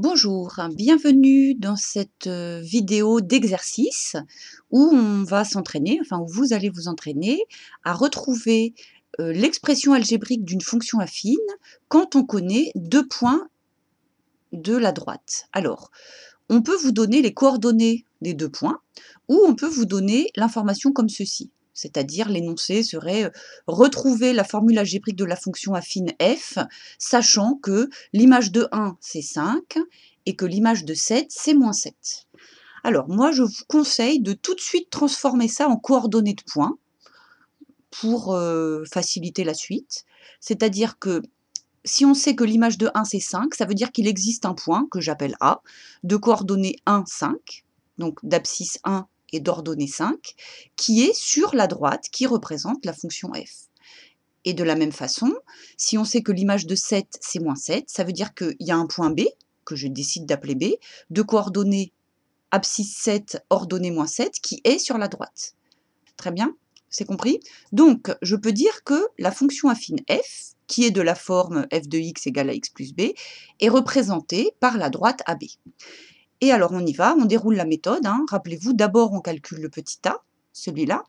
Bonjour, bienvenue dans cette vidéo d'exercice où on va s'entraîner, enfin où vous allez vous entraîner à retrouver l'expression algébrique d'une fonction affine quand on connaît deux points de la droite. Alors, on peut vous donner les coordonnées des deux points ou on peut vous donner l'information comme ceci. C'est-à-dire l'énoncé serait retrouver la formule algébrique de la fonction affine f, sachant que l'image de 1 c'est 5 et que l'image de 7 c'est moins 7. Alors moi je vous conseille de tout de suite transformer ça en coordonnées de points pour faciliter la suite. C'est-à-dire que si on sait que l'image de 1 c'est 5, ça veut dire qu'il existe un point que j'appelle A, de coordonnées 1, 5, donc d'abscisse 1 et d'ordonnée 5, qui est sur la droite, qui représente la fonction f. Et de la même façon, si on sait que l'image de 7 c'est moins 7, ça veut dire qu'il y a un point B, que je décide d'appeler B, de coordonnées abscisse 7, ordonnée moins 7, qui est sur la droite. Très bien, c'est compris? Donc, je peux dire que la fonction affine f, qui est de la forme f de x égale à x plus b, est représentée par la droite AB. Et alors, on y va, on déroule la méthode. Rappelez-vous, d'abord, on calcule le petit a, celui-là,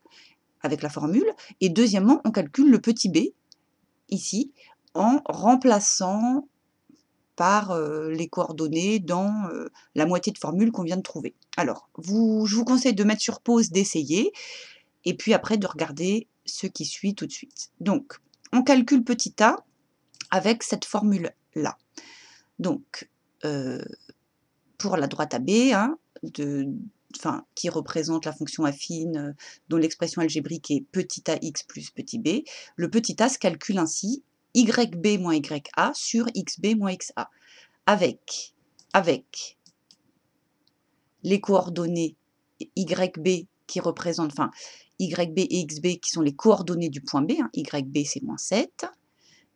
avec la formule, et deuxièmement, on calcule le petit b, ici, en remplaçant par les coordonnées dans la moitié de formule qu'on vient de trouver. Alors, je vous conseille de mettre sur pause, d'essayer, et puis après de regarder ce qui suit tout de suite. Donc, on calcule petit a avec cette formule-là. Donc, pour la droite AB, qui représente la fonction affine dont l'expression algébrique est petit ax plus petit b, le petit a se calcule ainsi, yb moins ya sur xb moins xa, avec les coordonnées yb qui représentent, YB et XB qui sont les coordonnées du point B, YB c'est moins 7,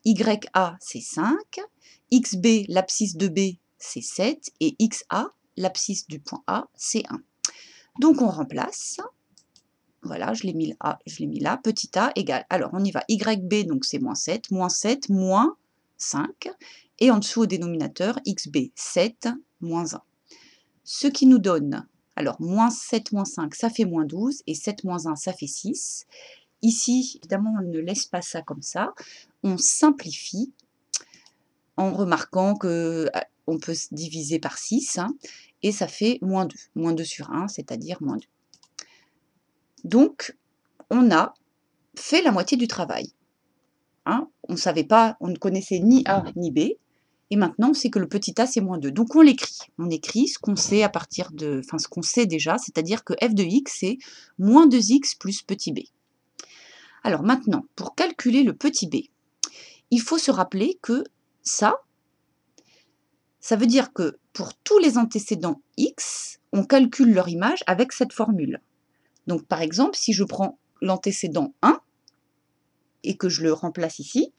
YA c'est 5, XB, l'abscisse de B, c'est 7, et XA, l'abscisse du point A, c'est 1. Donc on remplace, voilà, je l'ai mis là, petit a égale, alors on y va, YB, donc c'est moins 7, moins 5, et en dessous au dénominateur, XB, 7, moins 1. Ce qui nous donne, alors moins 7 moins 5, ça fait moins 12, et 7 moins 1, ça fait 6. Ici, évidemment, on ne laisse pas ça comme ça. On simplifie en remarquant qu'on peut se diviser par 6, et ça fait moins 2. Moins 2 sur 1, c'est-à-dire moins 2. Donc, on a fait la moitié du travail. On ne savait pas, on ne connaissait ni A ni B, et maintenant on sait que le petit a c'est moins 2. Donc on l'écrit. On écrit ce qu'on sait à partir de, ce qu'on sait déjà, c'est-à-dire que f de x c'est moins 2x plus petit b. Alors maintenant, pour calculer le petit b, il faut se rappeler que ça veut dire que pour tous les antécédents x, on calcule leur image avec cette formule. Donc par exemple, si je prends l'antécédent 1 et que je le remplace ici,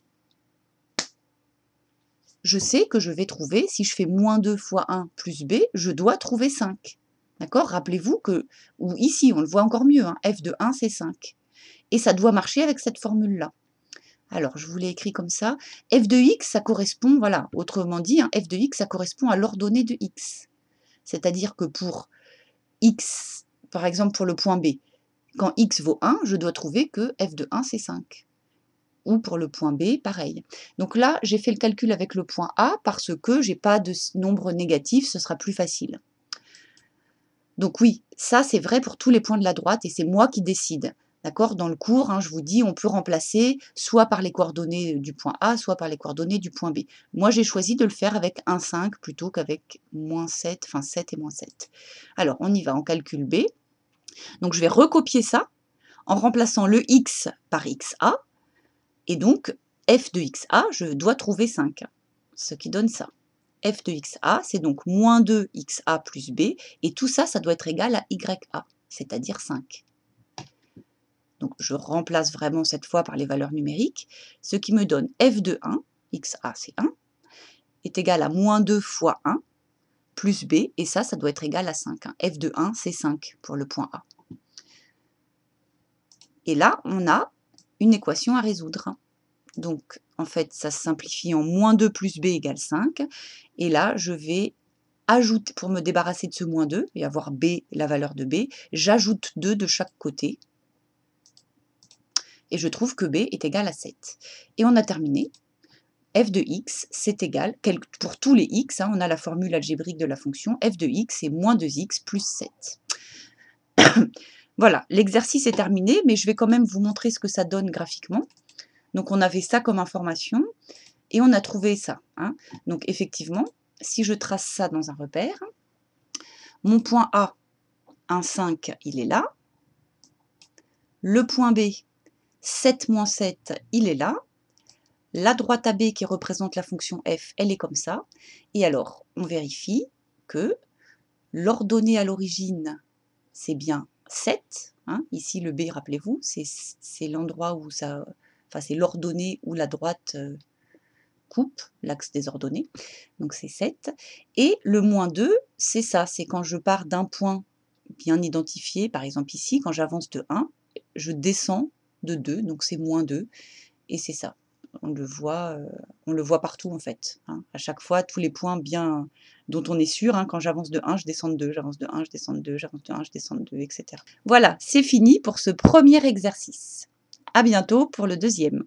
je sais que je vais trouver, si je fais moins 2 fois 1 plus b, je dois trouver 5. D'accord? Rappelez-vous que, ou ici, on le voit encore mieux, f de 1, c'est 5. Et ça doit marcher avec cette formule-là. Alors, je vous l'ai écrit comme ça. F de x, ça correspond, voilà, autrement dit, f de x, ça correspond à l'ordonnée de x. C'est-à-dire que pour x, par exemple pour le point B, quand x vaut 1, je dois trouver que f de 1, c'est 5. Ou pour le point B, pareil. Donc là, j'ai fait le calcul avec le point A parce que je n'ai pas de nombre négatif, ce sera plus facile. Donc oui, ça c'est vrai pour tous les points de la droite et c'est moi qui décide. D'accord? Dans le cours, je vous dis, on peut remplacer soit par les coordonnées du point A, soit par les coordonnées du point B. Moi, j'ai choisi de le faire avec 1, 5 plutôt qu'avec moins 7, 7 et moins 7. Alors, on y va, on calcule B. Donc, je vais recopier ça en remplaçant le x par xa. Et donc, f de xa, je dois trouver 5, ce qui donne ça. F de xa, c'est donc moins 2xa plus b, et tout ça, ça doit être égal à ya, c'est-à-dire 5. Donc, je remplace vraiment cette fois par les valeurs numériques, ce qui me donne f de 1, xa c'est 1, est égal à moins 2 fois 1, plus b, et ça doit être égal à 5. F de 1, c'est 5 pour le point A. Et là, on a une équation à résoudre. Donc, en fait, ça se simplifie en moins 2 plus b égale 5. Et là, je vais pour me débarrasser de ce moins 2 et avoir B, la valeur de B, j'ajoute 2 de chaque côté. Et je trouve que B est égal à 7. Et on a terminé. F de x, c'est égal, pour tous les x, on a la formule algébrique de la fonction, f de x est moins 2x plus 7. Voilà, l'exercice est terminé, mais je vais quand même vous montrer ce que ça donne graphiquement. Donc on avait ça comme information, et on a trouvé ça. Donc effectivement, si je trace ça dans un repère, mon point A, 1, 5, il est là. Le point B, 7 moins 7, il est là. La droite AB qui représente la fonction f, elle est comme ça. Et alors, on vérifie que l'ordonnée à l'origine, c'est bien 7. Ici, le B, rappelez-vous, c'est l'endroit où ça... Enfin, c'est l'ordonnée où la droite coupe, l'axe des ordonnées. Donc, c'est 7. Et le moins 2, c'est ça. C'est quand je pars d'un point bien identifié. Par exemple, ici, quand j'avance de 1, je descends de 2. Donc, c'est moins 2. Et c'est ça. On le voit partout en fait. À chaque fois, tous les points bien dont on est sûr, quand j'avance de 1, je descends de 2, j'avance de 1, je descends de 2, j'avance de 1, je descends de 2, etc. Voilà, c'est fini pour ce premier exercice. À bientôt pour le deuxième.